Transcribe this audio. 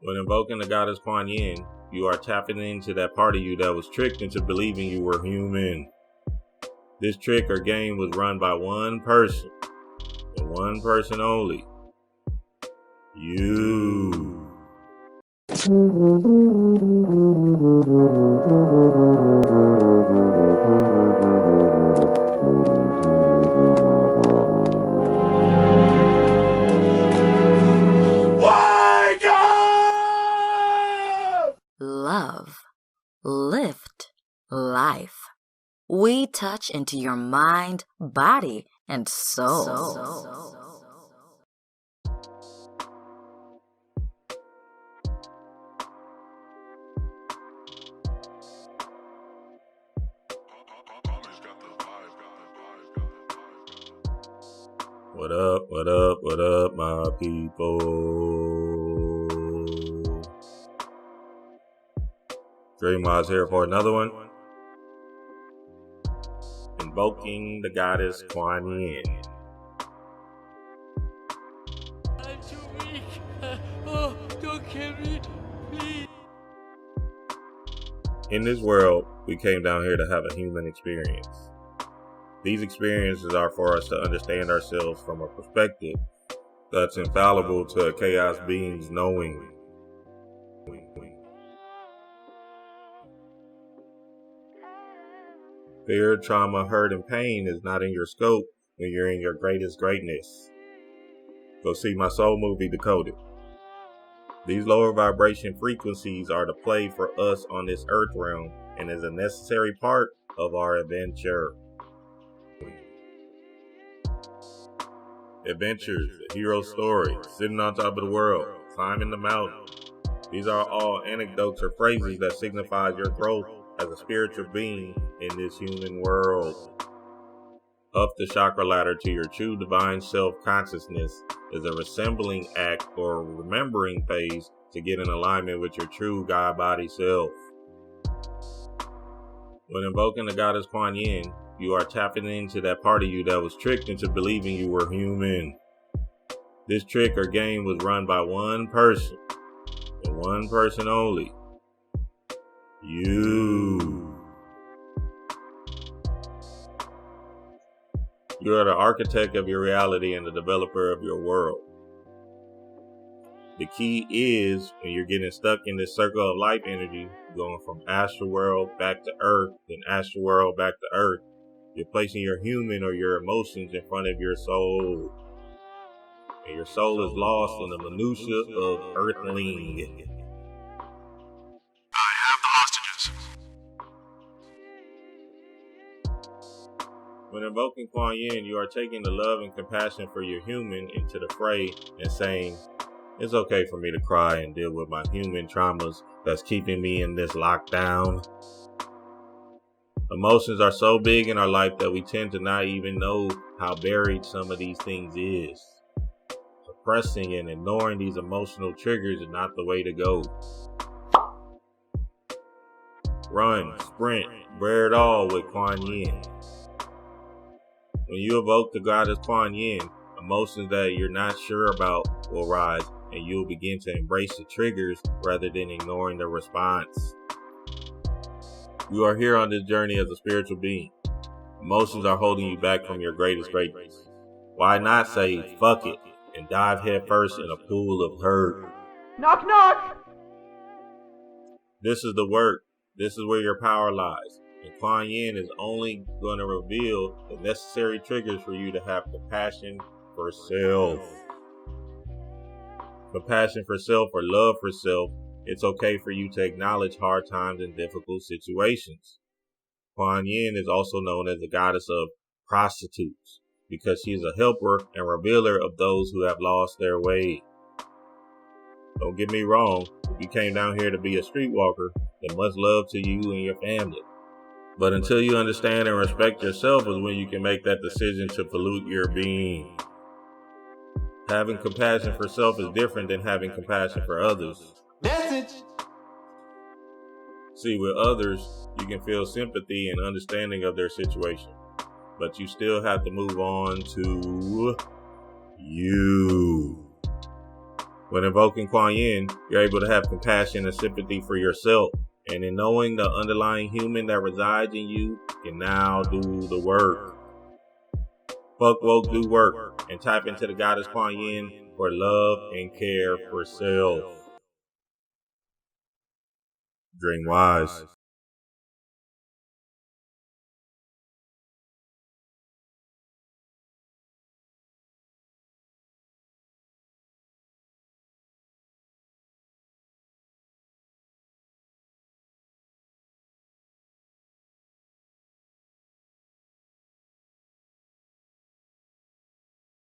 When invoking the goddess Kuan Yin, you are tapping into that part of you that was tricked into believing you were human. This trick or game was run by one person, and one person only. You. Wake up! Love, lift, life. We touch into your mind, body, and soul. What up, my people? Dream Mods here for another one. Invoking the goddess Kuan Yin. I'm too weak. Oh, don't kill me, please. In this world, we came down here to have a human experience. These experiences are for us to understand ourselves from a perspective that's infallible to a chaos being's knowing. Fear, trauma, hurt, and pain is not in your scope when you're in your greatest greatness. Go see my soul movie, Decoded. These lower vibration frequencies are to play for us on this earth realm and is a necessary part of our adventure. Adventures, the hero story, sitting on top of the world, climbing the mountain. These are all anecdotes or phrases that signify your growth as a spiritual being in this human world. Up the chakra ladder to your true divine self-consciousness is a resembling act or remembering phase to get in alignment with your true God body self. When invoking the goddess Kuan Yin, you are tapping into that part of you that was tricked into believing you were human. This trick or game was run by one person, and one person only. You. You are the architect of your reality and the developer of your world. The key is when you're getting stuck in this circle of life energy, going from astral world back to earth, then astral world back to earth, you're placing your human or your emotions in front of your soul. And your soul is lost in the minutia of earthling. I have the hostages. When invoking Kuan Yin, you are taking the love and compassion for your human into the fray and saying, it's okay for me to cry and deal with my human traumas that's keeping me in this lockdown. Emotions are so big in our life that we tend to not even know how buried some of these things is. Suppressing and ignoring these emotional triggers is not the way to go. Run, sprint, bear it all with Kuan Yin. When you evoke the goddess Kuan Yin, emotions that you're not sure about will rise, and you'll begin to embrace the triggers rather than ignoring the response. You are here on this journey as a spiritual being. Emotions are holding you back from your greatest greatness. Why not say, fuck it, and dive headfirst in a pool of hurt? Knock, knock! This is the work. This is where your power lies. And Kuan Yin is only going to reveal the necessary triggers for you to have compassion for self. Compassion for self or love for self. It's okay for you to acknowledge hard times and difficult situations. Kuan Yin is also known as the goddess of prostitutes because she is a helper and revealer of those who have lost their way. Don't get me wrong, if you came down here to be a streetwalker, then much love to you and your family. But until you understand and respect yourself is when you can make that decision to pollute your being. Having compassion for self is different than having compassion for others. Message! See, with others, you can feel sympathy and understanding of their situation. But you still have to move on to you. When invoking Kuan Yin, you're able to have compassion and sympathy for yourself. And in knowing the underlying human that resides in you, you can now do the work. Fuck woke, do work, and tap into the goddess Kuan Yin for love and care for self. Dream wise.